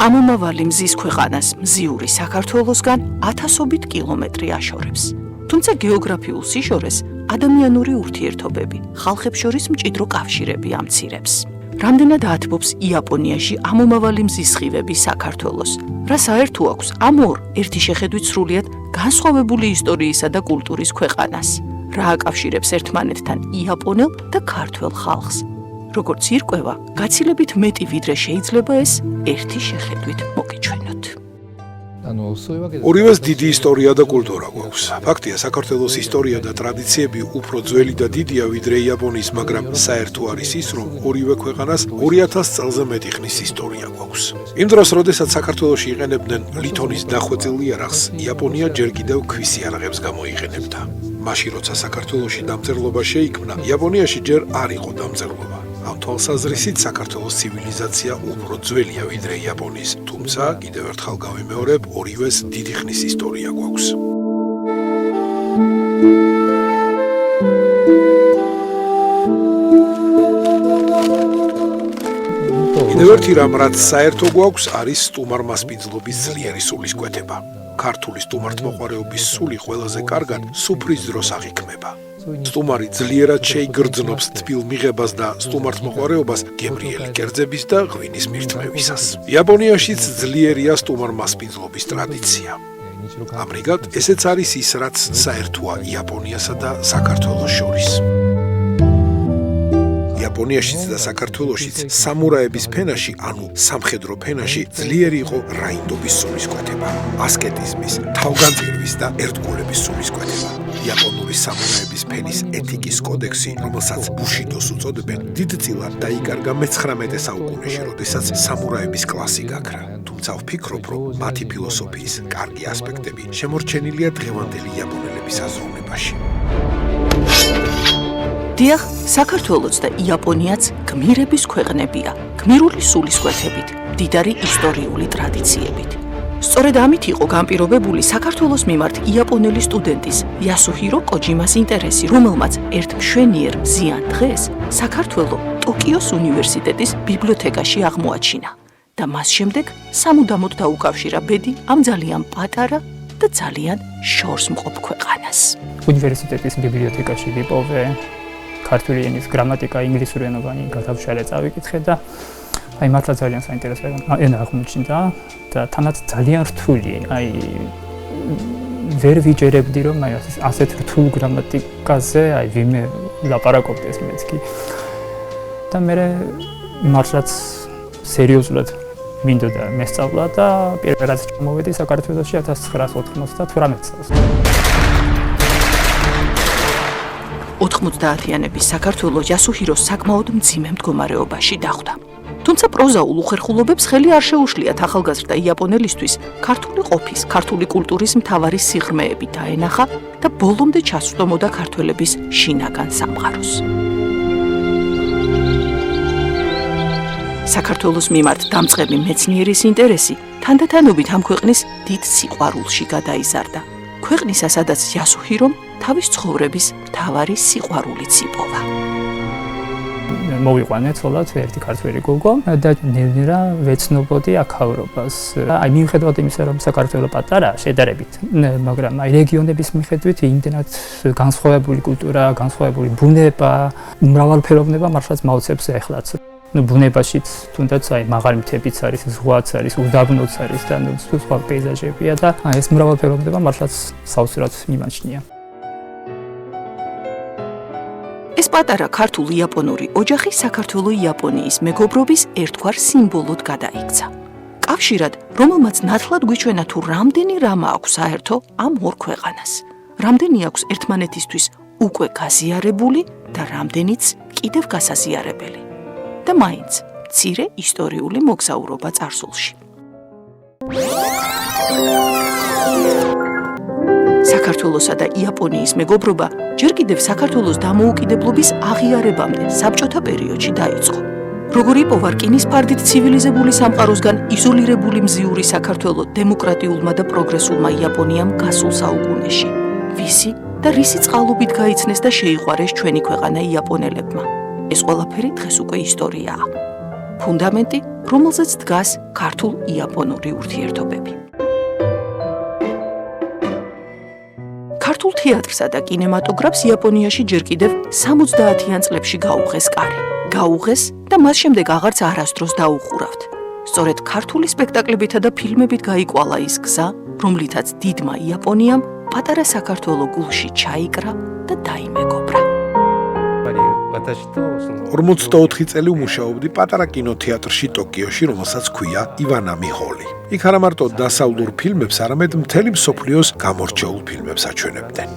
ამომავალი მზის ქვეყანას მზიური საქართველოსგან 1000-ობით კილომეტრი აშორებს. თუმცა გეოგრაფიულ სიშორეს ადამიანური ურთიერთობები, ხალხებს შორის მჭიდრო კავშირები ამცირებს. რამდენად ათბობს იაპონიაში ამომავალი მზის სხივები საქართველოს, რა საერთო აქვს ამ ორ ერთი შეხედვით სრულიად განსხვავებული ისტორიისა და კულტურის ქვეყანას, რა აკავშირებს ერთმანეთთან იაპონელ და ქართველ ხალხს. როგორც ირკვევა, გაცილებით მეტი ვიდრე შეიძლება ეს ერთი შეხედვით მოგიჩვენოთ. ორივეს დიდი ისტორია და კულტურა გვაქვს. ფაქტია, საქართველოს ისტორია და ტრადიციები უფრო ძველი და დიდია ვიდრე იაპონიის, მაგრამ საერთო არის ის, რომ ორივე ქვეყანას 2000 წელზე მეტი ხნის ისტორია გვაქვს. იმ დროს, როდესაც საქართველოში იყენებდნენ ლითონის დახვეწილ იარაღს, იაპონია ჯერ კიდევ ქვის იარაღებს გამოიყენებდა. მაშინ, როცა საქართველოში დამწერლობა შეიქმნა, იაპონიაში ჯერ არ იყო დამწერლობა. ამ თვალსაზრისით საქართველოს ცივილიზაცია უფრო ძველია ვიდრე იაპონიის, თუმცა კიდევ ერთხელ გავიმეორებ, ორივეს დიდი ხნის ისტორია გვაქვს. კიდევ ერთი რამ, რაც საერთო გვაქვს, არის სტუმარ-მასპინძლობის ძლიერი სულისკვეთება. ქართული სტუმართმოყვარეობის სული ყველაზე კარგად სუფრის დროს აღიქმება. სტუმარი ძლიერად შეიგრძნობს თბილ მიღებას და სტუმართმოყვარეობას გემრიელი კერძების და ღვინის მირთმევისას. იაპონიაშიც ძლიერია სტუმარ-მასპინძლობის ტრადიცია. ამრიგად, ესეც არის ის, რაც საერთოა იაპონიასა და საქართველოს შორის. იაპონიაშიც და საქართველოშიც სამურაების ფენაში, ანუ სამხედრო ფენაში, ძლიერი იყო რაინდობის სულისკვეთება, ასკეტიზმის, თავგანწირვის და ერთგულების სულისკვეთება. იაპონური სამურაების ფენის ეთიკის კოდექსი, რომელსაც ბუშიდოს უწოდებენ, დიდწილად დაიკარგა მე-19 საუკუნეში, როდესაც სამურაების კლასი გაქრა. თუმცა ვფიქრობ, რომ მათი ფილოსოფიის კარგი ასპექტები შემორჩენილია დღევანდელი იაპონელების აზროვნებაში. დიახ, საქართველოც და იაპონიაც გმირების ქვეყნებია, გმირული სულისკვეთებით, მდიდარი ისტორიული ტრადიციებით. სწორედ ამით იყო განპირობებული საქართველოს მიმართ იაპონელი სტუდენტის იასუჰირო კოჯიმას ინტერესი, რომელმაც ერთ მშვენიერ მზიან დღეს საქართველოს ტოკიოს უნივერსიტეტის ბიბლიოთეკაში აღმოაჩინა და მას შემდეგ სამუდამოდ დაუკავშირა ბედი ამ ძალიან პატარა და ძალიან შორსმყოფ ქვეყანას. უნივერსიტეტის ბიბლიოთეკაში ვიპოვე ქართული ენის გრამატიკა, ინგლისურენოვანი გადავშალე წავიკითხე და აი მართლა ძალიან საინტერესო ენა აღმოჩნდა და თანაც ძალიან რთული, აი ვერ ვიჯერებდი რომ აი ასეთ რთულ გრამატიკაზე აი ვინმე ლაპარაკობდეს მეც კი და მე მართლაც სერიოზულად მინდოდა მესწავლა და პირველ რაც ჩამოვედი საქართველოში 1998 წელს. 90-იანების საქართველოს იასუჰიროს საკმაოდ მძიმე მდგომარეობაში დახვდა. თუმცა პროზაულ უხერხულობებს ხელი არ შეუშლიათ ახალგაზრდა იაპონელისთვის ქართული ყოფის, ქართული კულტურის მთავარი სიღრმეები დაენახა და ბოლომდე ჩასწვდომოდა ქართველების შინაგან სამყაროს. საქართველოს მიმართ დამწყები მეცნიერის ინტერესი თანდათანობით ამ ქვეყნის დიდ სიყვარულში გადაიზარდა. ქვეყნისა, სადაც იასუჰირომ თავის ცხოვრების მთავარი სიყვარულიც იპოვა. მოვიყვანე ცოლად ერთი ქართველი გოგო და ნელ-ნელა ვეცნობოდი აქაურობას. აი მიუხედავად იმისა, რომ საქართველოს პატარა შედარებით, მაგრამ აი რეგიონების მიხედვით იმდენად განსხვავებული კულტურა, განსხვავებული ბუნება, მრავალფეროვნება მართლაც მაოცებს ახლაც. ბუნებაშიც თუნდაც აი მაღალი მთებიც არის, ზღვაც არის, უდაბნოც არის და სხვა პეიზაჟებია და ეს მრავალფეროვნება მართლაც საოცრად მიმაჩნია. ეს პატარა ქართულ-იაპონური ოჯახი საქართველო-იაპონიის მეგობრობის ერთგვარ სიმბოლოდ გადაიქცა. კავშირად, რომელმაც ნათლად გვიჩვენა თუ რამდენი რამა აქვს საერთო ამ ორ ქვეყანას, რამდენი აქვს ერთმანეთისთვის უკვე გაზიარებული და რამდენიც კიდევ გასაზიარებელი. და მაინც მცირე ისტორიული მოგზაურობა წარსულში. საქართველოსა და იაპონიის მეგობრობა ჯერ კიდევ საქართველოს დამოუკიდებლობის აღიარებამდე საბჭოთა პერიოდში დაიწყო. როგორ იპოვა რკინის ფარდით ცივილიზებული სამყაროსგან იზოლირებული მზიური საქართველო დემოკრატიულმა და პროგრესულმა იაპონიამ გასულ საუკუნეში. ვისი და რისი წყალობით გაიცნეს და შეიყვარეს ჩვენი ქვეყანა იაპონელებმა. ეს ყველაფერი დღეს უკვე ისტორიაა. ფუნდამენტი, რომელზეც დგას ქართულ-იაპონური ურთიერთობები. ქართულ თეატრსა და კინემატოგრაფს იაპონიაში ჯერ კიდევ 70-იან წლებში გაუღეს კარი. გაუღეს და მას შემდეგ აღარც არასდროს დაუხურავთ. სწორედ ქართული სპექტაკლებითა და ფილმებით გაიკვალა ის გზა, რომლითაც დიდმა იაპონიამ პატარა საქართველო გულში ჩაიკრა და დაიმეგობრა. 44 წელი ვმუშაობდი პატარა კინოთეატრში ტოკიოში, რომელსაც ჰქვია ივანამი ჰოლი. იქ არა მარტო დასავლურ ფილმებს, არამედ მთელი მსოფლიოს გამორჩეულ ფილმებს აჩვენებდნენ.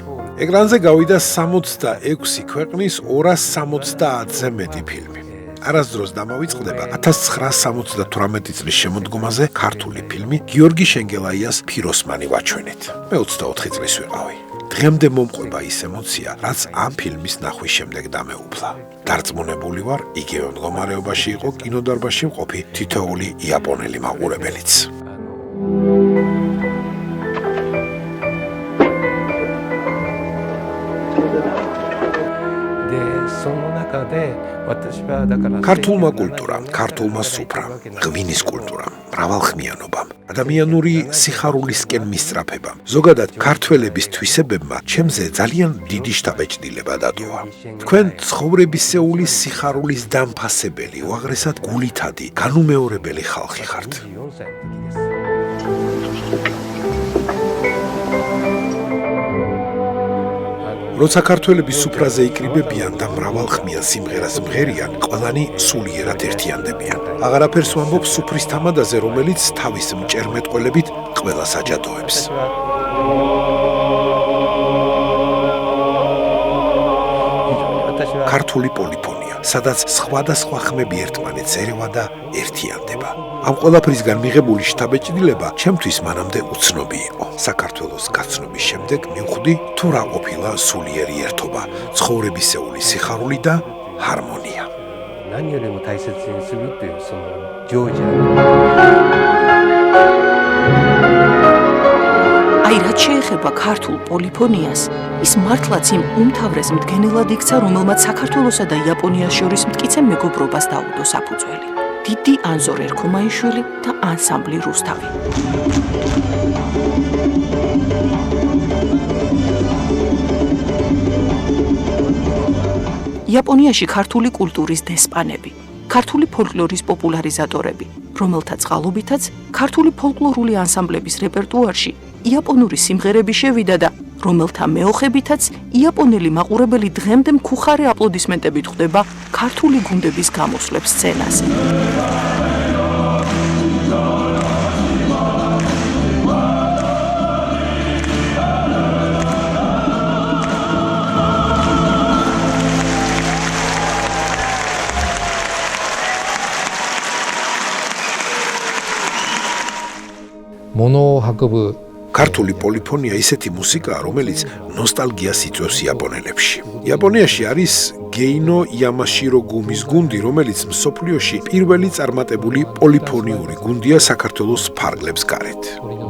ეკრანზე გავიდა 66 ქვეყნის 270-ზე მეტი ფილმი. არასდროს დამავიწყდება 1978 წლის შემოდგომაზე ქართული ფილმი გიორგი შენგელაიას ფიროსმანი ვაჩვენეთ. მე 24 წლის ვიყავი. დღემდე მომყვება ის ემოცია, რაც ამ ფილმის ნახვის შემდეგ დამეუფლა. დარწმუნებული ვარ, იგივე მდგომარეობაში იყო კინოდარბაზში მყოფი თითოეული იაპონელი მაყურებელიც. ქართულმა კულტურამ, ქართულმა სუფრამ, ღვინის კულტურამ, მრავალხმიანობამ, ადამიანური სიხარულისკენ მისწრაფებამ, ზოგადად ქართველების თვისებებმა ჩემზე ძალიან დიდი შთაბეჭდილება დატოვა. თქვენ ცხოვრებისეული სიხარულის დამფასებელი, უაღრესად გულითადი, განუმეორებელი ხალხი ხართ. როცა ქართველები სუფრაზე იკრიბებიან და მრავალხმიან სიმღერას მღერიან, ყველანი სულიერად ერთიანდებიან. აღარაფერს ვამბობ სუფრის თამადაზე, რომელიც თავის მჭერმეტყველებით ყველას აჯადოებს. ქართული პოლიფონია, სადაც სხვადასხვა ხმები ერთმანეთს ერევა და ერთიანდება. ამ ყველაფრისგან მიღებული შთაბეჭდილება ჩემთვის მანამდე უცნობი იყო. საქართველოს გაცნობის შემდეგ მივხვდი, თუ რა ყოფილა სულიერი ერთობა, ცხოვრებისეული სიხარული და ჰარმონია. აი, რაც შეეხება ქართულ პოლიფონიას, ის მართლაც იმ უმთავრეს მდგენელად იქცა, რომელმაც საქართველოსა და იაპონიას შორის მტკიცე მეგობრობას დაუდო საფუძველი. დიდი ანზორ ერქომაიშვილი და ანსამბლი რუსთავი. იაპონიაში ქართული კულტურის დესპანები, ქართული ფოლკლორის პოპულარიზატორები, რომელთა წყალობითაც ქართული ფოლკლორული ანსამბლების რეპერტუარში იაპონური სიმღერები შევიდა და რომელთა მეოხებითაც იაპონელი მაყურებელი დღემდე მხუხარე აპლოდისმენტებით ხვდება ქართული გუნდების გამოსვლებს სცენაზე. მონოჰაკობ ქართული პოლიფონია ისეთი მუსიკაა, რომელიც ნოსტალგიას იწვევს იაპონელებში. იაპონიაში არის გეინო იამაშირო გუმის გუნდი, რომელიც მსოფლიოში პირველი წარმატებული პოლიფონიური გუნდია საქართველოს ფარგლებს გარეთ.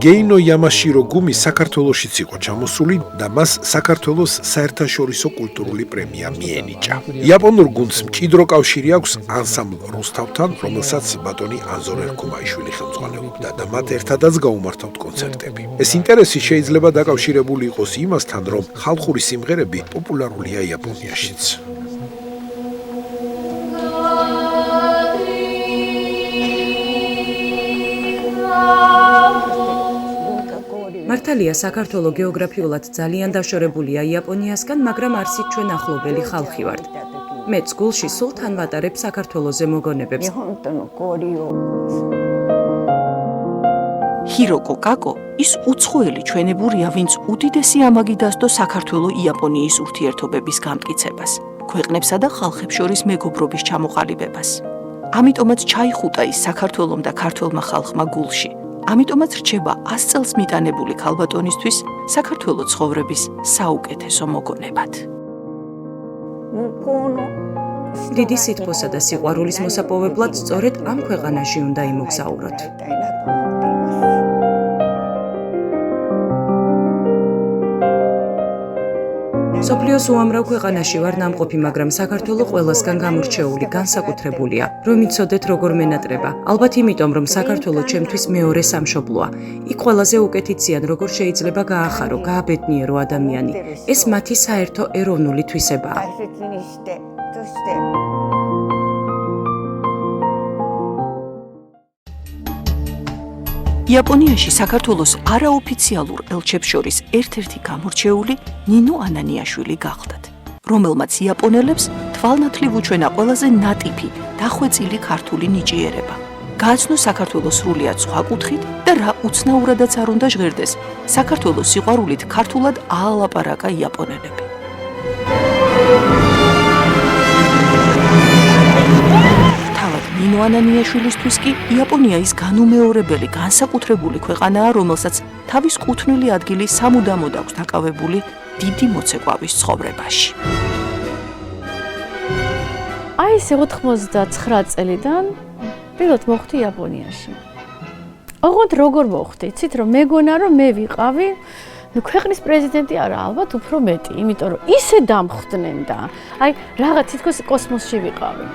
გეინო იამაშირო გუმი საქართველოშიც იყო ჩამოსული და მას საქართველოს საერთაშორისო კულტურული პრემია მიენიჭა. იაპონურ გუნდს მჭიდრო კავშირი აქვს ანსამბლ რუსთავთან, რომელსაც ბატონი ანზორ ერქომაიშვილი ხელმძღვანელობდა და მათ ერთადაც გაუმართავთ კონცერტები. ეს ინტერესი შეიძლება დაკავშირებული იყოს იმასთან, რომ ხალხური სიმღერები პოპულარულია იაპონიაშიც. მართალია, საქართველო გეოგრაფიულად ძალიან დაშორებულია იაპონიასგან, მაგრამ არსით ჩვენ ახლობელი ხალხი ვართ. მეც გულში სულ თან ვატარებ საქართველოზე მოგონებებს. ჰიროკო კაკო ის უცხოელი ჩვენებურია, ვინც უდიდესი ამაგი დასდო საქართველო-იაპონიის ურთიერთობების გამტკიცებას, ქვეყნებსა და ხალხებს შორის მეგობრობის ჩამოყალიბებას. ამიტომაც ჩაიხუტა ის საქართველომ და ქართველმა ხალხმა გულში. ამიტომაც რჩება 100 წელს მიტანებული ქალბატონისთვის საქართველოს ცხოვრების საუკეთესო მოგონებად. დიდი სითბოსა და სიყვარულის მოსაპოვებლად სწორედ ამ ქვეყანაში უნდა იმოგზაუროთ. სოფლიოს უამრავ ქვეყანაში ვარ ნამყოფი, მაგრამ საქართველოს ყველასგან გამორჩეული, განსაკუთრებულია, რომ იცოდეთ როგორ მენატრება. ალბათ იმიტომ, რომ საქართველოს ჩემთვის მეორე სამშობლოა. იქ ყველაზე უკეთიციან, როგორ შეიძლება გაახარო, გააბედნიერო ადამიანი. ეს მათი საერთო ეროვნული თვისებაა. იაპონიაში საქართველოს არაოფიციალურ ელჩებს შორის ერთ-ერთი გამორჩეული ნინო ანანიაშვილი გახლდათ, რომელმაც იაპონელებს თვალნათლივ უჩვენა ყველაზე ნატიფი დახვეწილი ქართული ნიჭიერება. გააცნო საქართველოს სრულიად სხვა კუთხით და რა უცნაურადაც არ უნდა ჟღერდეს, საქართველოს სიყვარულით ქართულად აალაპარაკა იაპონელები. ნინო ანანიაშვილისთვის კი იაპონია ის განუმეორებელი, განსაკუთრებული ქვეყანაა, რომელსაც თავის კუთვნილი ადგილი სამუდამოდ აქვს დაკავებული დიდი მოცეკვავის ცხოვრებაში. აი ესე 99 წელიდან პირველად მოხვდი იაპონიაში. ოღონდ როგორ მოხვდი? იცით რომ მეგონა რომ მე ვიყავი ქვეყნის პრეზიდენტი არა, ალბათ უფრო მეტი, იმიტომ რომ ისე დამხვდნენ და აი რაღაც თითქოს კოსმოსში ვიყავი.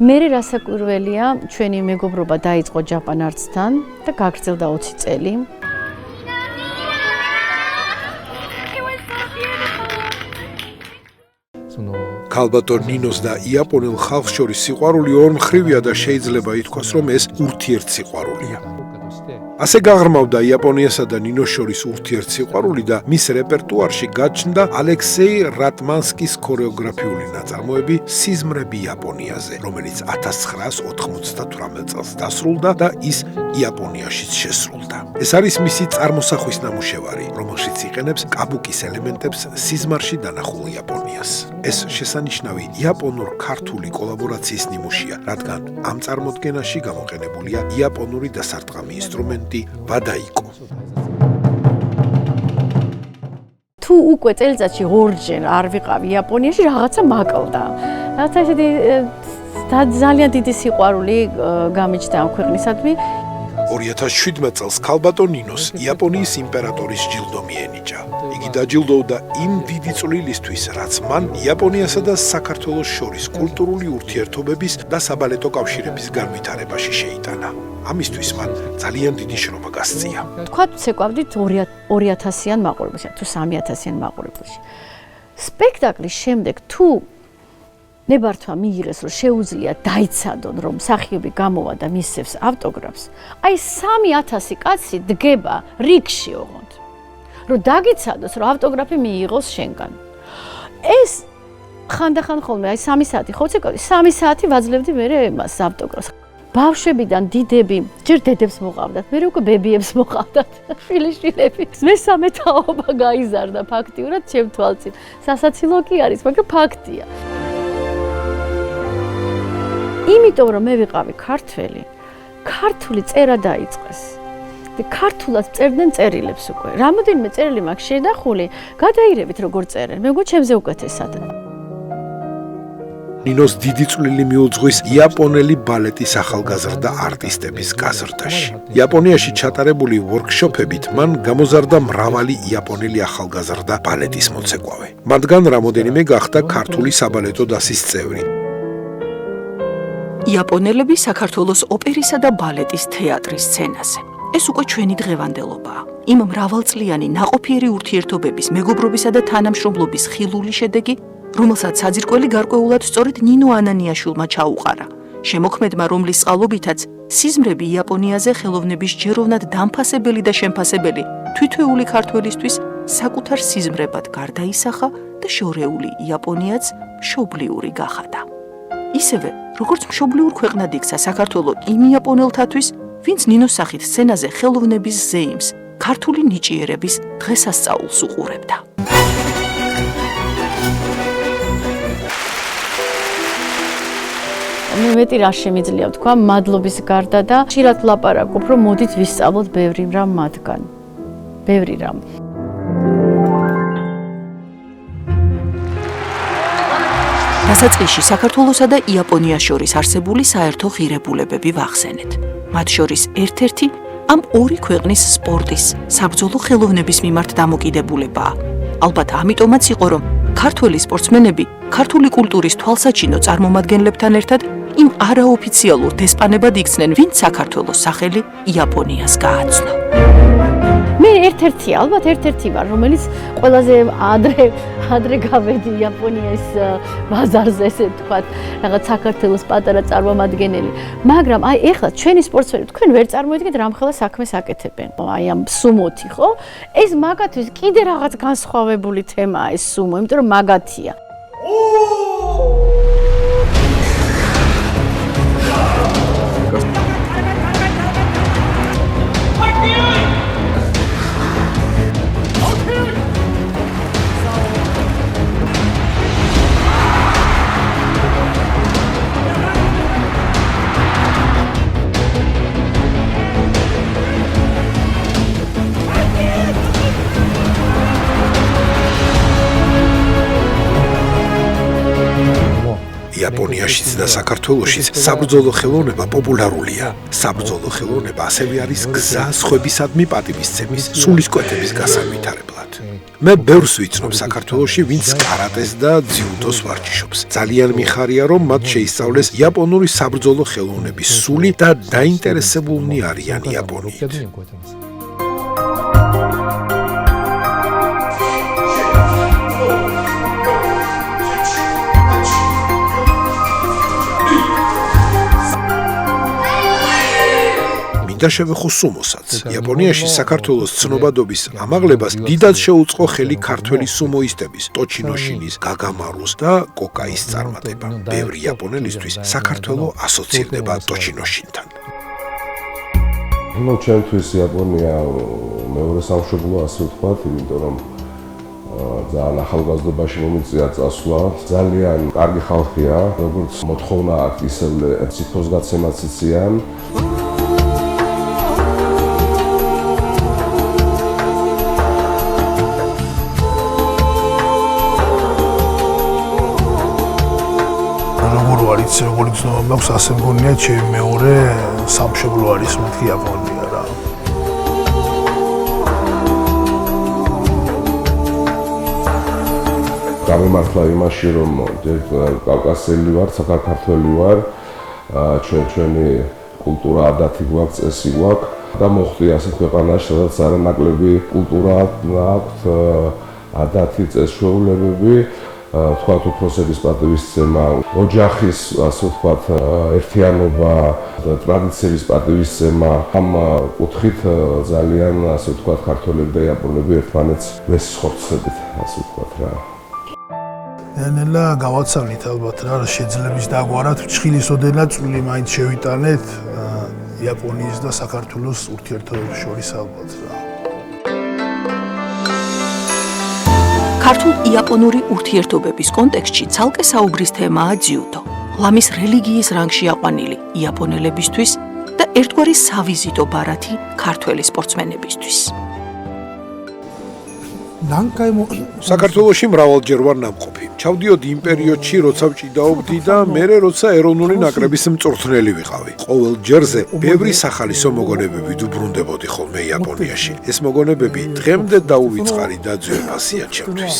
მე რასაკვირველია, ჩვენი მეგობრობა დაიწყო ჯაპან არტსთან და გაგრძელდა 20 წელი. ქალბატონ ნინოს და იაპონელ ხალხს შორის სიყვარული ორმხრივია და შეიძლება ითქვას, რომ ეს ურთიერთსიყვარულია. ასე გაღრმავდა იაპონიასა და ნინოს შორის ურთიერთსიყვარული და მის რეპერტუარში გაჩნდა ალექსეი რატმანსკის ქორეოგრაფიული ნაწარმოები სიზმრები იაპონიაზე, რომელიც 1998 წელს დასრულდა და ის იაპონიაშიც შესრულდა. ეს არის მისი წარმოსახვის ნამუშევარი, რომელშიც იყენებს კაბუკის ელემენტებს სიზმარში დანახულ იაპონიას. ეს შესანიშნავი იაპონურ-ქართული კოლაბორაციის ნიმუშია, რადგან ამ წარმოდგენაში გამოყენებულია იაპონური დასარტყამი ინსტრუმენტი ვადაიკო. თუ უკვე წელიწადში ორჯერ არ ვიყავი იაპონიაში, რაღაცა მაკლდა. რაღაცა ესეთი ძალიან დიდი სიყვარული გამიჩნდა ამ ქვეყნისადმი. 2017 წელს ქალბატონ ნინოს იაპონიის იმპერატორის ჯილდო მიენიჭა. იგი დაჯილდოვდა იმ დიდი წვლილისთვის, რაც მან იაპონიასა და საქართველოს შორის კულტურული ურთიერთობების და საბალეტო კავშირების განვითარებაში შეიტანა. ამისთვის მან ძალიან დიდი შრომა გასწია. თქვათ ვცეკვავდით 2000-იან მაყურებელში, თუ 3000-იან მაყურებელში. სპექტაკლის შემდეგ თუ ნებართვა მიიღეს, რომ შეუძლია დაიცადონ, რომ მსახიობი გამოვა და მისცემს ავტოგრაფს, აი 3000 კაცი დგება რიგში ოღონდ, რომ დაგიცადოს, რომ ავტოგრაფი მიიღოს შენგან. ეს ხანდახან ხოლმე აი 3 საათი ხო ვცეკვავდი, 3 საათი ვაძლევდი მე მას ავტოგრაფს. ბავშვებიდან დიდები, ჯერ დედებს მოყავდათ, მე უკვე ბებიებს მოყავდათ, შვილიშვილები. მესამე თაობა გაიზარდა ფაქტიურად ჩემ თვალწინ. სასაცილო კი არის, მაგრამ ფაქტია. იმიტომ რომ მე ვიყავი ქართველი, ქართული წერა დაიწყეს. და ქართულად წერდნენ წერილებს უკვე. რამოდენიმე წერილი მაქვს შედახული, გადაირებით როგორ წერენ. მე მგონი ჩემზე უკეთესად. ნინოს დიდი წვლილი მიუძღვის იაპონელი ბალეტის ახალგაზრდა არტისტების გაზრდაში. იაპონიაში ჩატარებული ვორქშოპებით მან გამოზარდა მრავალი იაპონელი ახალგაზრდა ბალეტის მოცეკვავე. მათგან რამოდენიმე გახდა ქართული საბალეტო დასის წევრი. იაპონელები საქართველოს ოპერისა და ბალეტის თეატრის სცენაზე. ეს უკვე ჩვენი დღევანდელობაა. იმ მრავალწლიანი ნაყოფიერი ურთიერთობების, მეგობრობისა და თანამშრომლობის ხილული შედეგი, რომელსაც საძირკველი გარკვეულად სწორედ ნინო ანანიაშვილმა ჩაუყარა. შემოქმედმა, რომლის წყალობითაც სიზმრები იაპონიაზე ხელოვნების ჯეროვნად დამფასებელი და შემფასებელი თვითეული ქართველისთვის საკუთარ სიზმრებად გარდაისახა და შორეული იაპონიაც მშობლიური გახადა. ისევე, როგორც მშობლიურ ქვეყნად იქცა საქართველო იმ იაპონელთათვის, ვინც ნინოს სახით სცენაზე ხელოვნების ზეიმს, ქართული ნიჭიერების დღესასწაულს უყურებდა. მე მეტი რა შემიძლია ვთქვა, მადლობის გარდა და ხშირად ვლაპარაკობ, რომ მოდით ვისწავლოთ ბევრი რამ მათგან. ბევრი რამ. დასაწყისში საქართველოსა და იაპონიას შორის არსებული საერთო ღირებულებები ვახსენეთ. მათ შორის ერთ-ერთი ამ ორი ქვეყნის სპორტის, საბრძოლო ხელოვნების მიმართ დამოკიდებულებაა. ალბათ ამიტომაც იყო, რომ ქართველი სპორტსმენები ქართული კულტურის თვალსაჩინო წარმომადგენლებთან ერთად იმ არაოფიციალურ დესპანებად იქცნენ, ვინც საქართველოს სახელი იაპონიას გააცნო. მე ალბათ ერთ-ერთი ვარ, რომელიც ყველაზე ადრე გავედი იაპონიის ბაზარზე, ესე ვთქვათ, რაღაც საქართველოს პატარა წარმომადგენელი. მაგრამ აი ეხლა ჩვენი სპორტსმენები თქვენ ვერ წარმოიდგენთ რამხელა საქმეს აკეთებენ. აი ამ სუმოთი, ხო? ეს მაგათთვის კიდე რაღაც განსხვავებული თემაა ეს სუმო, იმიტომ რომ მაგათია. იაპონიაშიც და საქართველოშიც საბრძოლო ხელოვნება პოპულარულია. საბრძოლო ხელოვნება ასევე არის გზა სხვებისადმი პატივისცემის, სულისკვეთების გასავითარებლად. მე ბევრს ვიცნობ საქართველოში, ვინც კარატეს და ძიუდოს ვარჯიშობს. ძალიან მიხარია, რომ მათ შეისწავლეს იაპონური საბრძოლო ხელოვნების სული და დაინტერესებულნი არიან იაპონიით. და შევეხო სუმოსაც. იაპონიაში საქართველოს ცნობადობის ამაღლებას დიდად შეუწყო ხელი ქართველი სუმოისტების, ტოჩინოშინის, გაგამარუს და კოკაის წარმატება. ბევრი იაპონელისთვის საქართველო ასოცირდება ტოჩინოშინთან. ჩემთვის იაპონია მეორე სამშობლოა, ასე ვთქვათ, იმიტომ რომ ძალიან ახალგაზრდობაში მომიწია წასვლა. ძალიან კარგი ხალხია, როგორც მოთხოვნა აქვს, ისევე სითბოსგაცემაც იციან. როგორი ცნობა მაქვს, ასე მგონია ჩემი მეორე სამშობლო არის მათი იაპონია რა. გამიმართლა იმაში, რომ კავკასიელი ვარ, საქართველელი ვარ, ჩვენი კულტურა, ადათი გვაქვს, წესი გვაქვს და მოხდი ასეთ ქვეყანაში, სადაც არანაკლები კულტურა აქვს, ადათი, წესშეულებები. თქვათ უფროსების პატივისცემა, ოჯახის, ასე ვთქვათ, ერთიანობა და ტრადიციების პატივისცემა. ამ კუთხით ძალიან, ასე ვთქვათ, ქართველები და იაპონელები ერთმანეთს ვესხორცებით, ასე ვთქვათ რა. ნელა გავაცალით ალბათ რა, შეძლებს დაგვარად ფრჩხილის ოდენა წვლილი მაინც შევიტანეთ იაპონიის და საქართველოს ურთიერთობებს შორის ალბათ რა. ქართულ-იაპონური ურთიერთობების კონტექსტში ცალკე საუბრის თემაა ძიუდო. ლამის რელიგიის რანგში აყვანილი იაპონელებისთვის და ერთგვარი სავიზიტო ბარათი ქართველი სპორტსმენებისთვის. საქართველოში მრავალჯერ ვარ ნამყოფი. ჩავდიოდი იმ პერიოდში, როცა ვჭიდაობდი და მერე როცა ეროვნული ნაკრების მწვრთნელი ვიყავი. ყოველ ჯერზე ბევრი სახალისო მოგონებები ვუბრუნდებოდი ხოლმე იაპონიაში. ეს მოგონებები დღემდე დაუვიწყარი და ძვირფასია ჩემთვის.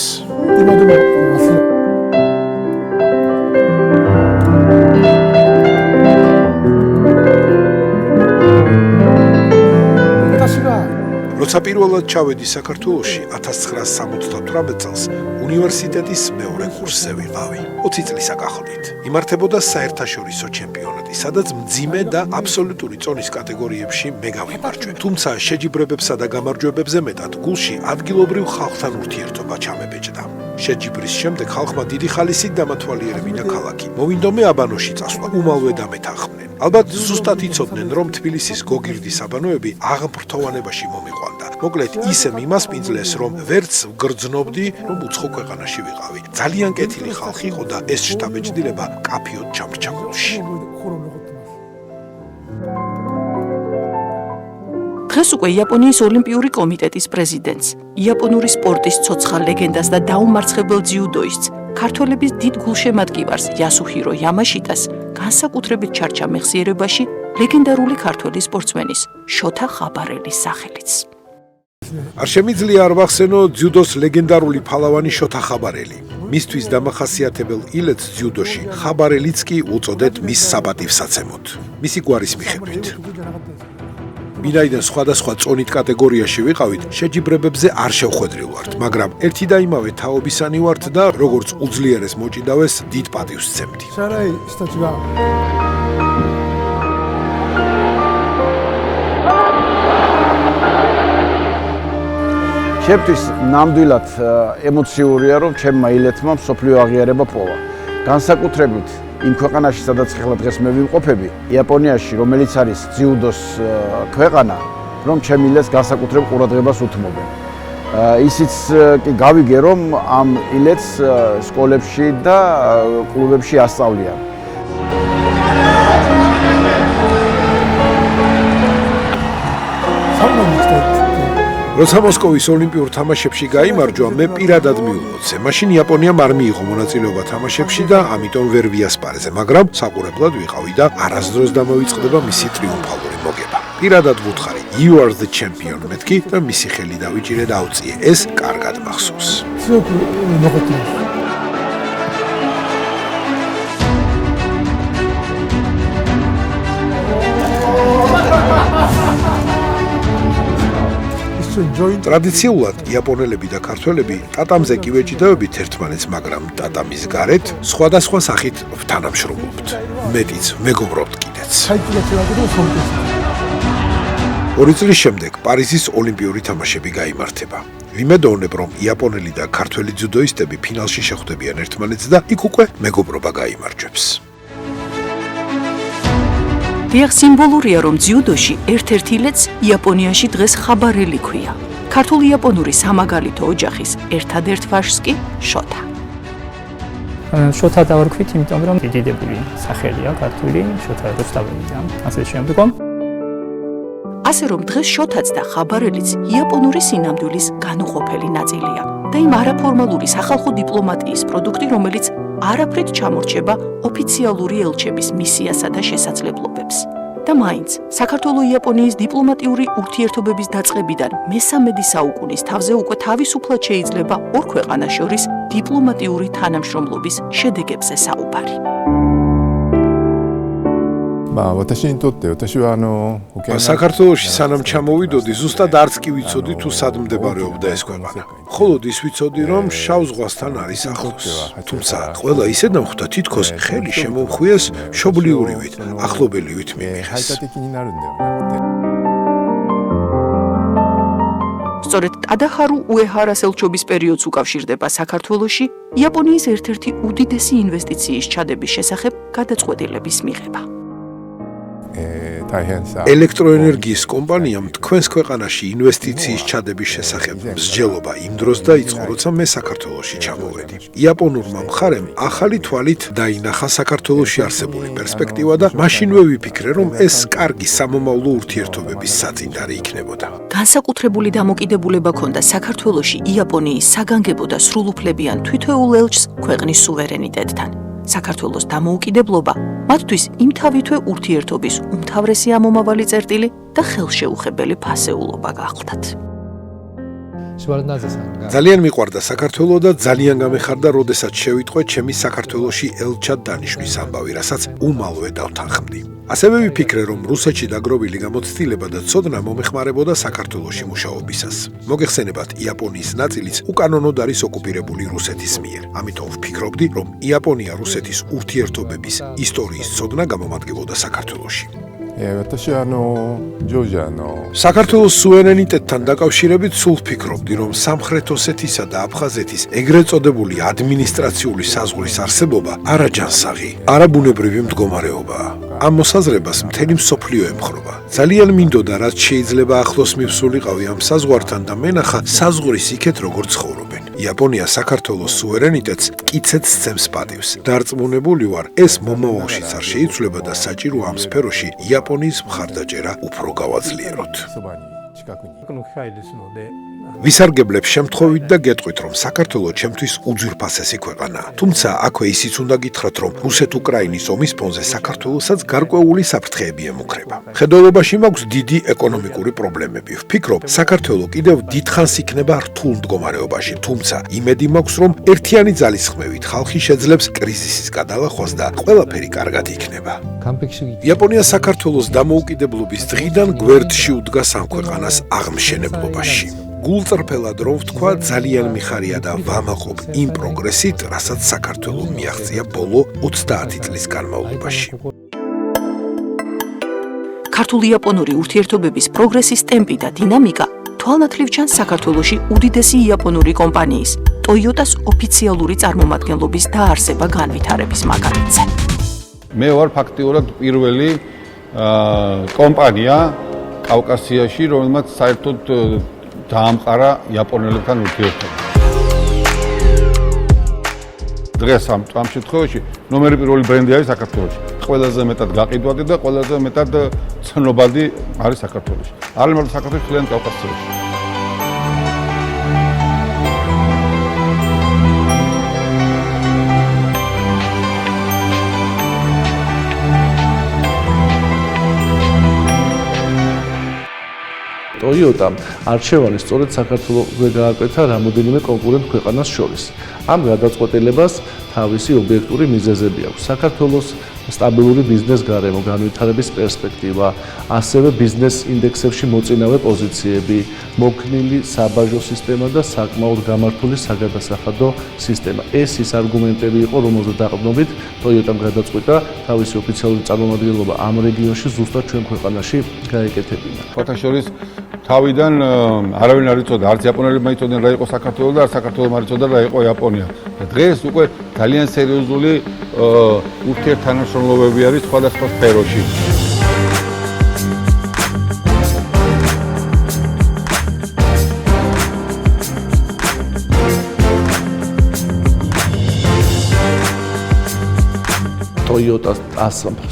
როცა პირველად ჩავედი საქართველოში 1978 წელს უნივერსიტეტის მეორე კურსზე ვიყავი. 20 წლის აკახლით. იმართებოდა საერთაშორისო ჩემპიონატი, სადაც მძიმე და აბსოლუტური წონის კატეგორიებში მე გავიმარჯვე. თუმცა შეჯიბრებებსა და გამარჯვებებზე მეტად გულში ადგილობრივ ხალხთან ურთიერთობა ჩამებეჭდა. შეჯიბრის შემდეგ ხალხმა დიდი ხალისით დამათვალიერებინა ქალაქი. მოვინდომე აბანოში წასვლა, უმალვე დამეთანხმდნენ. ალბათ ზუსტად იცოდნენ, რომ თბილისის გოგირდის აბანოები აღფრთოვანებაში მომიყვანდა. მოკლედ ისე მიმასპინძლეს, რომ ვერც ვგრძნობდი, რომ უცხო ქვეყანაში ვიყავი. ძალიან კეთილი ხალხი იყო და ეს შთაბეჭდილება კაფიოდ ჩამრჩა გულში. დღეს უკვე იაპონიის ოლიმპიური კომიტეტის პრეზიდენტს, იაპონური სპორტის ცოცხალ ლეგენდას და დაუმარცხებელ ძიუდოისტს, ქართველების დიდ გულშემატკივარს იასუჰირო იამაშიტას განსაკუთრებით ჩარჩა მეხსიერებაში ლეგენდარული ქართველი სპორტსმენის შოთა ხაბარელის სახელიც. არ შემიძლია არ ვახსენო ძიუდოს ლეგენდარული ფალავანი შოთა ხაბარელი. მისთვის დამახასიათებელ ილეთს ძიუდოში ხაბარელიც კი უწოდეთ მის საპატივსაცემოდ. მისი გვარის მიხედვით. ვინაიდან სხვადასხვა წონით კატეგორიაში ვიყავით, შეჯიბრებებზე არ შევხვედრილ ვართ, მაგრამ ერთი და იმავე თაობისანი ვართ და როგორც უძლიერეს მოჭიდავეს, დიდ პატივს ვცემდი. ჩემთვის ნამდვილად ემოციურია, რომ ჩემმა ილეთმა მსოფლიო აღიარება პოვა. განსაკუთრებით იმ ქვეყანაში, სადაც ახლა დღეს მე ვიმყოფები, იაპონიაში, რომელიც არის ძიუდოს ქვეყანა, რომ ჩემ ილეთს განსაკუთრებულ ყურადღებას უთმობენ. ისიც კი გავიგე, რომ ამ ილეთს სკოლებში და კლუბებში ასწავლიან. როცა მოსკოვის ოლიმპიურ თამაშებში გაიმარჯვა, მე პირადად მიულოცე. მაშინ იაპონიამ არ მიიღო მონაწილეობა თამაშებში და ამიტომ ვერ ვიასპარეზე, მაგრამ საყურებლად ვიყავი და არასდროს დამოვიწყდება მისი ტრიუმფალური მოგება. პირადად ვუთხარი, you are the champion მეთქი და მისი ხელი დავიჭირე და ავწიე. ეს კარგად მახსოვს. ტრადიციულად იაპონელები და ქართველები ტატამზე კი ვეჭიდავებით ერთმანეთს, მაგრამ ტატამის გარეთ სხვადასხვა სახით ვთანამშრომლობთ. მეტიც მეგობრობთ კიდეც. 2 წლის შემდეგ პარიზის ოლიმპიური თამაშები გაიმართება. ვიმედოვნებ, რომ იაპონელი და ქართველი ძუდოისტები ფინალში შეხვდებიან ერთმანეთს და იქ უკვე მეგობრობა გაიმარჯვებს. დიახ, სიმბოლურია, რომ ძიუდოში ერთ-ერთი ილეთს იაპონიაში დღეს ხაბარელი ქვია. ქართულ-იაპონური სამაგალითო ოჯახის ერთადერთ ვაჟს კი შოთა. შოთა დავარქვით, იმიტომ რომ დიდებული სახელია ქართული, შოთა რუსთაველია, ასე შემდგომ. ასე რომ დღეს შოთაც და ხაბარელიც იაპონური სინამდვილის განუყოფელი ნაწილია და იმ არაფორმალური სახალხო დიპლომატიის პროდუქტი, რომელიც არაფრით ჩამორჩება ოფიციალური ელჩების მისიასა და შესაძლებლობებს. და მაინც, საქართველო-იაპონიის დიპლომატიური ურთიერთობების დაწყებიდან მე-13 საუკუნის თავზე უკვე თავისუფლად შეიძლება ორ ქვეყანას შორის დიპლომატიური თანამშრომლობის შედეგებზე საუბარი. საქართველოში სანამ ჩამოვიდოდი, ზუსტად არც კი ვიცოდი თუ სად მდებარეობდა ეს ქვეყანა. მხოლოდ ის ვიცოდი, რომ შავ ზღვასთან არის ახლოს. თუმცა ყველა ისე დამხვდა, თითქოს ხელი შემომხვიეს მშობლიურივით, ახლობელიივით მიიღეს. სწორედ ტადაჰარუ უეჰარას ელჩობის პერიოდს უკავშირდება საქართველოში იაპონიის ერთ-ერთი უდიდესი ინვესტიციის ჩადების შესახებ გადაწყვეტილების მიღება. ელექტროენერგიის კომპანიამ თქვენს ქვეყანაში ინვესტიციის ჩადების შესახებ მსჯელობა იმ დროს დაიწყო, როცა მე საქართველოში ჩამოვედი. იაპონურმა მხარემ ახალი თვალით დაინახა საქართველოში არსებული პერსპექტივა და მაშინვე ვიფიქრე, რომ ეს კარგი სამომავლო ურთიერთობების საწინდარი იქნებოდა. განსაკუთრებული დამოკიდებულება ჰქონდა საქართველოში იაპონიის საგანგებო და სრულუფლებიან თვითეულ ელჩს ქვეყნის სუვერენიტეტთან. საქართველოს დამოუკიდებლობა მათთვის იმთავითვე ურთიერთობის უმთავრესი ამომავალი წერტილი და ხელშეუხებელი ფასეულობა გახლდათ. ძალიან მიყვარდა საქართველო და ძალიან გამეხარდა, როდესაც შევიტყვე ჩემი საქართველოში ელჩად დანიშვნის ამბავი, რასაც უმალვე დავთანხმდი. ასევე ვიფიქრე, რომ რუსეთში დაგროვილი გამოცდილება და ცოდნა მომეხმარებოდა საქართველოში მუშაობისას. მოგეხსენებათ, იაპონიის ნაწილიც უკანონოდ არის ოკუპირებული რუსეთის მიერ. ამიტომ ვფიქრობდი, რომ იაპონია-რუსეთის ურთიერთობების ისტორიის ცოდნა გამომადგებოდა საქართველოში. საქართველოს სუვერენიტეტთან დაკავშირებით სულ ვფიქრობდი, რომ სამხრეთ ოსეთისა და აფხაზეთის ეგრეთ წოდებული ადმინისტრაციული საზღვრის არსებობა არაჯანსაღი, არაბუნებრივი მდგომარეობაა. ამ მოსაზრებას მთელი მსოფლიო ემხრობა. ძალიან მინდოდა, რაც შეიძლება ახლოს მივსულიყავი ამ საზღვართან და მენახა საზღვრის იქეთ როგორ ცხოვრობენ. იაპონია საქართველოს სუვერენიტეტს მკიცედ სცემს პატივს. დარწმუნებული ვარ, ეს მომავალშიც არ შეიცვლება და საჭირო ამ სფეროში იაპონიის მხარდაჭერა უფრო გავაძლიეროთ. ვისარგებლებ შემთხვევით და გეტყვით, რომ საქართველო ჩემთვის უძვირფასესი ქვეყანაა. თუმცა აქვე ისიც უნდა გითხრათ, რომ რუსეთ-უკრაინის ომის ფონზე საქართველოსაც გარკვეული საფრთხეები ემუქრება. ხედველობაში მაქვს დიდი ეკონომიკური პრობლემები. ვფიქრობ, საქართველო კიდევ დიდხანს იქნება რთულ მდგომარეობაში, თუმცა იმედი მაქვს, რომ ერთიანი ძალისხმევით ხალხი შეძლებს კრიზისის გადალახვას და ყველაფერი კარგად იქნება. იაპონია საქართველოს დამოუკიდებლობის დღიდან გვერდში უდგას ამ ქვეყანას აღმშენებლობაში. გულწრფელად რომ ვთქვა, ძალიან მიხარია და ვამაყობ იმ პროგრესით, რასაც საქართველო მიაღწია ბოლო 30 წლის განმავლობაში. ქართულ-იაპონური ურთიერთობების პროგრესის ტემპი და დინამიკა თვალნათლივ ჩანს საქართველოში უდიდესი იაპონური კომპანიის Toyota-ს ოფიციალური წარმომადგენლობის დაარსება განვითარების მაგალითზე. მე ვარ ფაქტიურად პირველი კომპანია კავკასიაში, რომელმაც საერთოდ დაამყარა იაპონელებთან ურთიერთობა. დღეს ამ შემთხვევაში ნომერი პირველი ბრენდი არის საქართველოში. ყველაზე მეტად გაყიდვადი და ყველაზე მეტად ცნობადი არის საქართველოში. არის მარტო საქართველოში, მთლიან კავკასიაში. Toyota-მ არჩევანი სწორედ საქართველოზე გააკეთა რამოდენიმე კონკურენტ ქვეყანას შორის. ამ გადაწყვეტილებას თავისი ობიექტური მიზეზები აქვს. საქართველოს სტაბილური ბიზნეს გარემო, განვითარების პერსპექტივა, ასევე ბიზნეს ინდექსებში მოწინავე პოზიციები, მოქნილი საბაჟო სისტემა და საკმაოდ გამართული საგადასახადო სისტემა. ეს ის არგუმენტები იყო, რომელზეც დაყრდნობით Toyota-მ გადაწყვიტა თავისი ოფიციალური წარმომადგენლობა ამ რეგიონში ზუსტად ჩვენ ქვეყანაში გაეკეთებინა. ფოთაშორის თავიდან არავინ არ იცოდა, არც იაპონელებმა იცოდნენ რა იყო საქართველო და არც საქართველომ არ იცოდა რა იყო იაპონია. დღეს უკვე ძალიან სერიოზული ურთიერთთანამშრომლობები არის სხვადასხვა სფეროში. Toyota-ს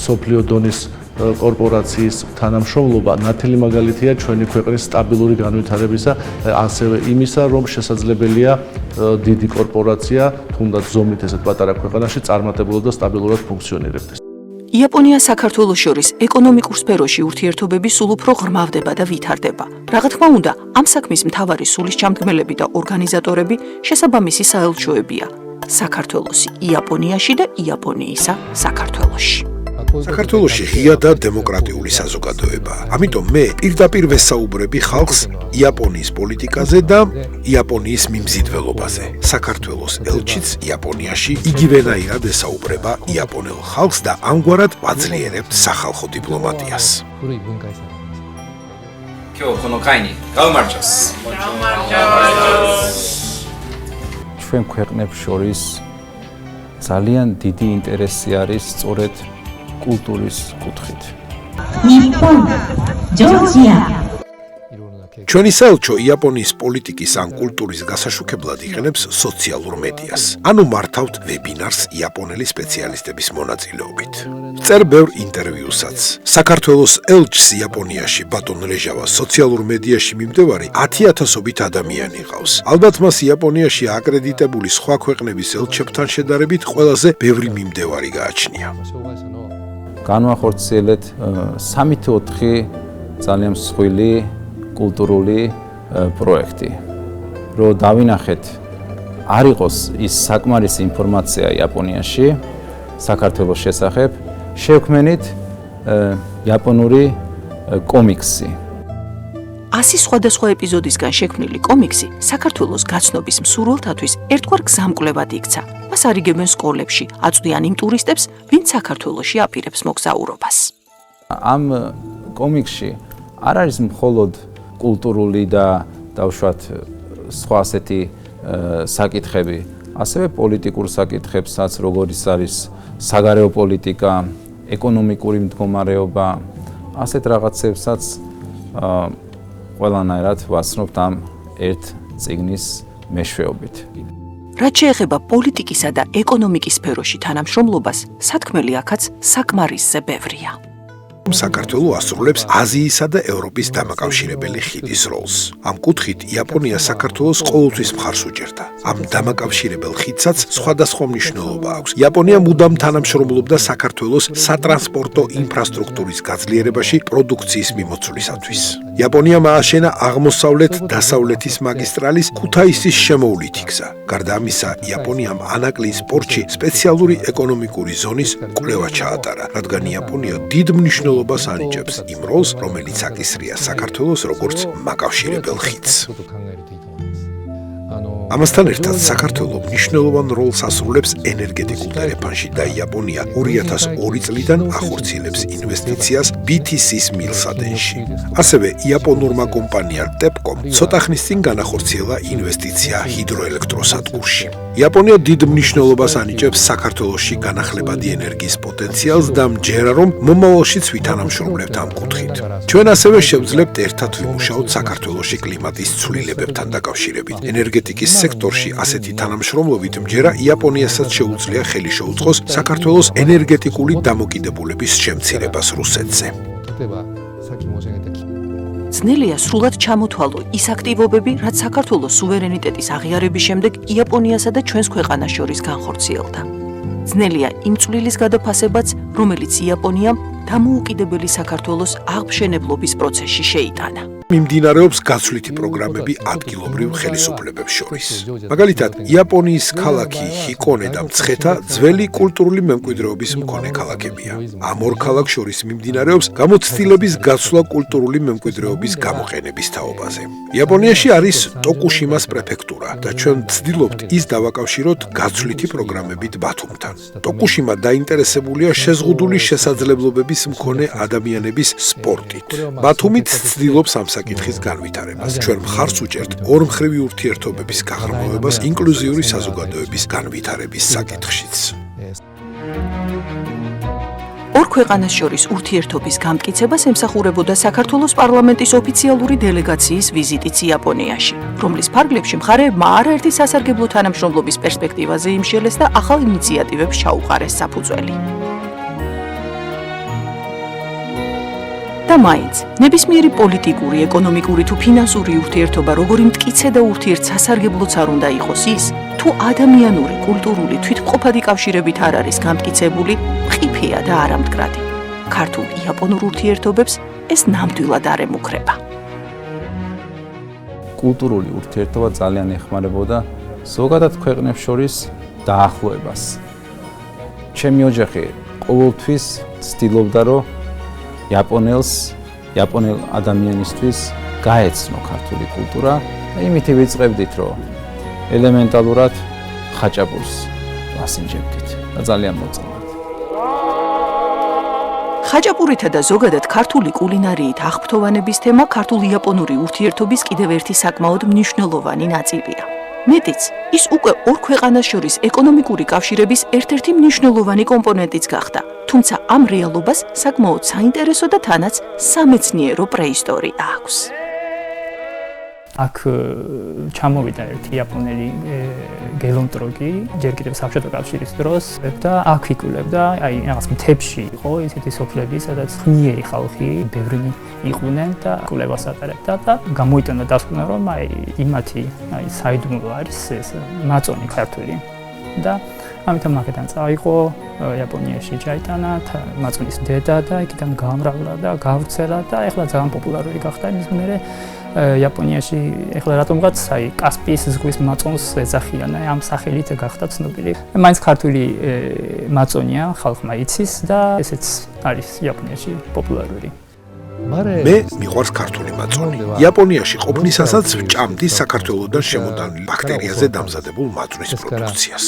სოფლიო დონის კორპორაციის თანამშრომლობა ნათელი მაგალითია ჩვენი ქვეყნის სტაბილური განვითარებისა, ასევე იმისა, რომ შესაძლებელია დიდი კორპორაცია, თუნდაც ზომით ესეთ პატარა ქვეყანაში წარმატებულად და სტაბილურად ფუნქციონირებდეს. იაპონია საქართველოს შორის ეკონომიკურ სფეროში ურთიერთობები სულ უფრო ღრმავდება და ვითარდება. რა თქმა უნდა, ამ საქმის მთავარი სულისჩამდგმელები და ორგანიზატორები შესაბამისი საელჩოებია. საქართველოსი იაპონიაში და იაპონიისა საქართველოში. საქართველოში ღია და დემოკრატიული საზოგადოებაა. ამიტომ მე პირდაპირ ვესაუბრები ხალხს იაპონიის პოლიტიკაზე და იაპონიის მიმზიდველობაზე. საქართველოს ელჩიც იაპონიაში იგივენაირად ესაუბრება იაპონელ ხალხს და ამგვარად ვაძლიერებთ სახალხო დიპლომატიას. ჩვენ ქვეყნებს შორის ძალიან დიდი ინტერესი არის სწორედ კულტურის კუთხით. ჩვენი საელჩო იაპონიის პოლიტიკის ან კულტურის გასაშუქებლად იყენებს სოციალურ მედიას. ანუ მართავთ ვებინარს იაპონელი სპეციალისტების მონაწილეობით. წერ ბევრ ინტერვიუსაც. საქართველოს ელჩს იაპონიაში ბატონ რეჟავა სოციალურ მედიაში მიმდევარი 10,000-ობით ადამიანი ყავს. ალბათ მას იაპონიაში აკრედიტებული სხვა ქვეყნების ელჩებთან შედარებით ყველაზე ბევრი მიმდევარი გააჩნია. განვახორციელეთ 3-4 ძალიან მსხვილი კულტურული პროექტი. რომ დავინახეთ, არ იყოს ის საკმარისი ინფორმაცია იაპონიაში საქართველოს შესახებ, შევქმნით იაპონური კომიქსი. 100 სხვადასხვა ეპიზოდისგან შექმნილი კომიქსი საქართველოს გაცნობის მსურველთათვის ერთგვარ გზამკვლევად იქცა. მას არიგებენ სკოლებში, აწვდიან იმ ტურისტებს, ვინც საქართველოში აპირებს მოგზაურობას. ამ კომიქსში არ არის მხოლოდ კულტურული და დავშვათ სხვა ასეთი საკითხები, ასევე პოლიტიკურ საკითხებსაც, როგორიც არის საგარეო პოლიტიკა, ეკონომიკური მდგომარეობა, ასეთ რაღაცებსაც ყველანაირად ვაცნობთ ამ ერთ წიგნის მეშვეობით. რაც შეეხება პოლიტიკისა და ეკონომიკის სფეროში თანამშრომლობას, სათქმელი აქაც საკმარისზე ბევრია. საქართველო ასრულებს აზიისა და ევროპის დამაკავშირებელი ხიდის როლს. ამ კუთხით იაპონია საქართველოს ყოველთვის მხარს უჭერდა. ამ დამაკავშირებელ ხიდსაც სხვადასხვა მნიშვნელობა აქვს. იაპონია მუდამ თანამშრომლობდა საქართველოს სატრანსპორტო ინფრასტრუქტურის გაძლიერებაში პროდუქციის მიმოცვლისათვის. იაპონიამ ააშენა აღმოსავლეთ-დასავლეთის მაგისტრალის ქუთაისის შემოვლითი გზა. გარდა ამისა, იაპონიამ ანაკლის პორტში სპეციალური ეკონომიკური ზონის კვლევა ჩაატარა, რადგან იაპონია დიდ მნიშვნელობას ანიჭებს იმ როლს, რომელიც აკისრია საქართველოს როგორც მაკავშირებელ ხიდს. ამასთან ერთად საქართველო მნიშვნელოვან როლს ასრულებს ენერგეტიკულ დერეფანში და იაპონია 2002 წლიდან ახორციელებს ინვესტიციას BTC-ის მილსადენში. ასევე იაპონურმა კომპანიამ TEPCOM ცოტა ხნის წინ განახორციელა ინვესტიცია ჰიდროელექტროსადგურში. იაპონია დიდ მნიშვნელობას ანიჭებს საქართველოში განახლებადი ენერგიის პოტენციალს და მჯერა რომ მომავალშიც ვითანამშრომლებთ ამ კუთხით. ჩვენ ასევე შევძლებთ ერთად ვიმუშაოთ საქართველოში კლიმატის ცვლილებებთან დაკავშირებით. ენერგეტიკის სექტორში ასეთი თანამშრომლობით მჯერა იაპონიასაც შეუძლია ხელი შეუწყოს საქართველოს ენერგეტიკული დამოკიდებულების შემცირებას რუსეთზე. ძნელია სრულად ჩამოთვალო ის აქტივობები, რაც საქართველოს სუვერენიტეტის აღიარების შემდეგ იაპონიასა და ჩვენს ქვეყანას შორის განხორციელდა. ძნელია იმ წვლილის გადაფასებაც, რომელიც იაპონიამ დამოუკიდებელი საქართველოს აღმშენებლობის პროცესში შეიტანა. მიმდინარეობს გაცვლითი პროგრამები ადგილობრივ ხელისუფლებებს შორის. მაგალითად, იაპონიის ქალაქი ჰიკონე და მცხეთა ძველი კულტურული მემკვიდრეობის მქონე ქალაქებია. ამ ორ ქალაქ შორის მიმდინარეობს გამოცდილების გაცვლა კულტურული მემკვიდრეობის გამოყენების თაობაზე. იაპონიაში არის ტოკუშიმას პრეფექტურა და ჩვენ ვცდილობთ ის დავაკავშიროთ გაცვლითი პროგრამებით ბათუმთან. ტოკუშიმა დაინტერესებულია შეზღუდული შესაძლებლობების მქონე ადამიანების სპორტით. ბათუმით ვცდილობს ამ საკითხის განვითარებას. ჩვენ მხარს უჭერთ ორმხრივი ურთიერთობების გაღრმავებას ინკლუზიური საზოგადოების განვითარების საკითხშიც. ორ ქვეყანას შორის ურთიერთობის გამტკიცებას ემსახურებოდა საქართველოს პარლამენტის ოფიციალური დელეგაციის ვიზიტიც იაპონიაში, რომლის ფარგლებში მხარეებმა არაერთი სასარგებლო თანამშრომლობის პერსპექტივაზე იმშელეს და ახალ ინიციატივებს ჩაუყარეს საფუძველი. და მაინც, ნებისმიერი პოლიტიკური, ეკონომიკური თუ ფინანსური ურთიერთობა როგორი მტკიცე და ურთიერთსასარგებლოც არ უნდა იყოს ის, თუ ადამიანური, კულტურული, თვითმყოფადი კავშირებით არ არის გამტკიცებული, მყიფეა და არამდგრადი. ქართულ-იაპონურ ურთიერთობებს ეს ნამდვილად არ ემუქრება. კულტურული ურთიერთობა ძალიან ეხმარებოდა ზოგადად ქვეყნებს შორის დაახლოებას. ჩემი ოჯახი ყოველთვის ცდილობდა, რომ იაპონელ ადამიანისთვის გაეცნო ქართული კულტურა და იმითი ვიწყებდით, რომ ელემენტალურად ხაჭაპურს ვასინჯებდით და ძალიან მოწონდათ. ხაჭაპურითა და ზოგადად ქართული კულინარიით აღფრთოვანების თემა ქართულ-იაპონური ურთიერთობის კიდევ ერთი საკმაოდ მნიშვნელოვანი ნაწილია. მეტიც, ის უკვე ორ ქვეყანას შორის ეკონომიკური კავშირების ერთ-ერთი მნიშვნელოვანი კომპონენტიც გახდა. თუმცა ამ რეალობას საკმაოდ საინტერესო და თანაც სამეცნიერო პრეისტორია აქვს. აქ ჩამოვიდა ერთი იაპონელი გელონტროგი, ჯერ კიდევ საბჭოთა კავშირის დროს და აქ იკვლევდა, აი რაღაც მთებში იყო ისეთი სოფლები, სადაც ხნიერი ხალხი, ბევრი იყვნენ და კვლევას ატარებდა და გამოიტანა დასკვნა, რომ აი იმათი საიდუმლო არის ეს მაწონი ქართული და ამიტომ აქედან წაიღო იაპონიაში ჩაიტანა მაწონის დედა და იქიდან გამრავლა და გავრცელა და ეხლა ძალიან პოპულარული გახდა მის მერე იაპონიაში ეხლა რატომღაც აი კასპიის ზღვის მაწონს ეძახიან ამ სახელით გახდა ცნობილი. მაინც ქართული მაწონია ხალხმა იცის და ესეც არის იაპონიაში პოპულარული. მე მიყვარს ქართული მაწონი. იაპონიაში ყოფნისასაც ვჭამდი საქართველოსთან შემოდანილ ბაქტერიაზე დამზადებულ მაწვნის პროდუქციას.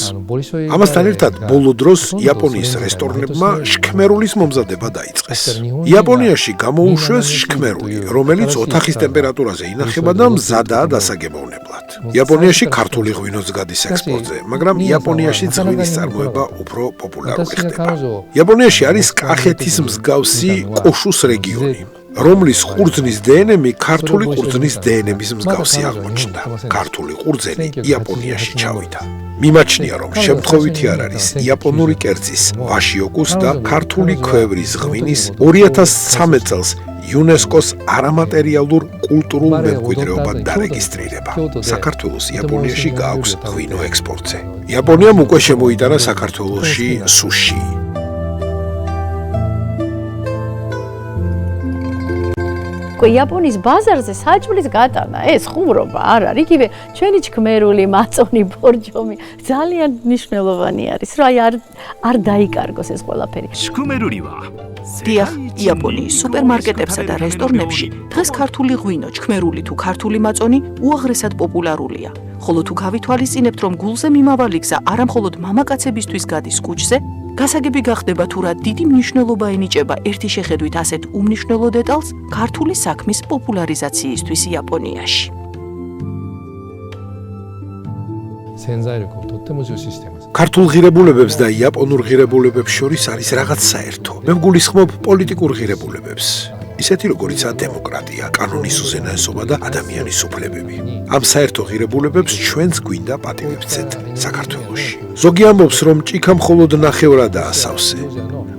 ამასთან ერთად ბოლო დროს იაპონიის რესტორნებმა შქმერულის მომზადება დაიწყეს. იაპონიაში გამოუშვეს შქმერული, რომელიც ოთახის ტემპერატურაზე ინახება და მზადაა დასაგემოვნებლად. იაპონიაში ქართული ღვინოც გადის ექსპორტზე, მაგრამ იაპონიაშიც ღვინის წარმოება უფრო პოპულარული ხდება. იაპონიაში არის კახეთის მსგავსი კოშუს რეგიონი, რომლის ყურძნის დნმ ქართული ყურძნის დნმ-ის მსგავსი აღმოჩნდა. ქართული ყურძენი იაპონიაში ჩავიდა. მიმაჩნია, რომ შემთხვევითი არ არის იაპონური კერძის, ვაშიოკუს და ქართული ქვევრის ღვინის 2013 წელს იუნესკოს არამატერიალურ კულტურულ მემკვიდრეობად დარეგისტრირება. საქართველოს იაპონიაში გააქვს ღვინო ექსპორტზე. იაპონიამ უკვე შემოიტანა საქართველოში სუში. იაპონიის ბაზარზე საჭმლის გატანა ეს ხუმრობა არ არის. იგივე ჩვენი ჩქმერული, მაწონი, ბორჯომი ძალიან მნიშვნელოვანი არის, რომ არ დაიკარგოს ეს ყველაფერი. დიახ, იაპონიის სუპერმარკეტებსა და რესტორნებში დღეს ქართული ღვინო, ჩქმერული თუ ქართული მაწონი უაღრესად პოპულარულია. ხოლო თუ გავითვალისწინებთ, რომ გულზე მიმავალი გზა არამხოლოდ მამაკაცებისთვის გადის კუჭზე, გასაგები გახდება თუ რა დიდი მნიშვნელობა ენიჭება ერთი შეხედვით ასეთ უმნიშვნელო დეტალს ქართული საქმის პოპულარიზაციისთვის იაპონიაში. ქართულ ღირებულებებს და იაპონურ ღირებულებებს შორის არის რაღაც საერთო. მე ვგულისხმობ პოლიტიკურ ღირებულებებს. ისეთი როგორიცაა დემოკრატია, კანონის უზენაესობა და ადამიანის უფლებები. ამ საერთო ღირებულებებს ჩვენც გვინდა პატივებცეთ საქართველოში. ზოგი ამბობს, რომ ჭიქა მხოლოდ ნახევრადაა სავსე,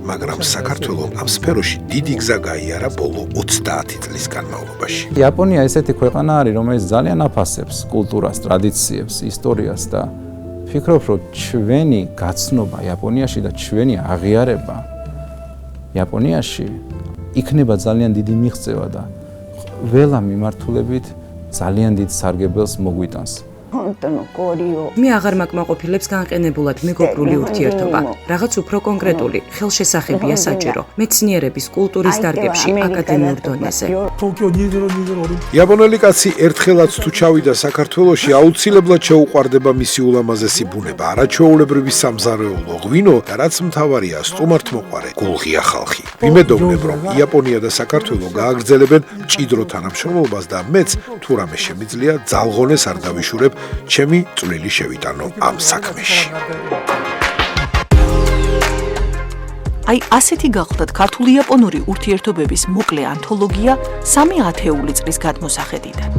მაგრამ საქართველოს ამ სფეროში დიდი გზა გაიარა ბოლო 30 წლის განმავლობაში. იაპონია ესეთი ქვეყანა არის, რომელიც ძალიან აფასებს კულტურას, ტრადიციებს, ისტორიას და ფიქრობ, რომ ჩვენი გაცნობა იაპონიაში და ჩვენი აღიარება იაპონიაში იქნება ძალიან დიდი მიღწევა და ველა მიმართულებით ძალიან დიდ სარგებელს მოგვიტანს. მე აღარ მაკმაყოფილებს განყენებულად მეგობრული ურთიერთობა. რაღაც უფრო კონკრეტული, ხელშესახებია საჭირო. მეცნიერების, კულტურის დარგებში, აკადემიურ დონეზე. იაპონელი კაცი ერთხელაც თუ ჩავიდა საქართველოში, აუცილებლად შეუყვარდება მისი ულამაზესი ბუნება, არაჩვეულებრივი სამზარეულო ღვინო და რაც მთავარია, სტუმართმოყვარე გულღია ხალხი. ვიმედოვნებ, რომ იაპონია და საქართველო გააგრძელებენ მჭიდრო თანამშრომლობას და მეც თუ რამე შემიძლია ძალღონეს არ დავიშურებ ჩემი წვლილი შევიტანო ამ საქმეში. აი ასეთი გახლდათ ქართული-იაპონური ურთიერთობების მოკლე ანთოლოგია 3 ათეული წლის გადმოსახედიდან.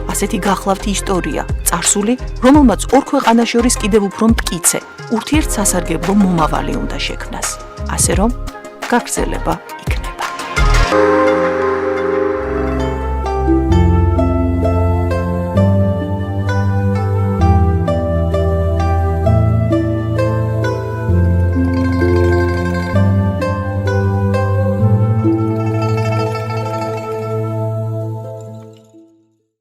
ასეთი გახლავთ ისტორია, წარსული, რომელმაც ორ ქვეყანას შორის კიდევ უფრო მტკიცე, ურთიერთსასარგებლო მომავალი უნდა შექმნას. ასე რომ, გაგრძელება იქნება.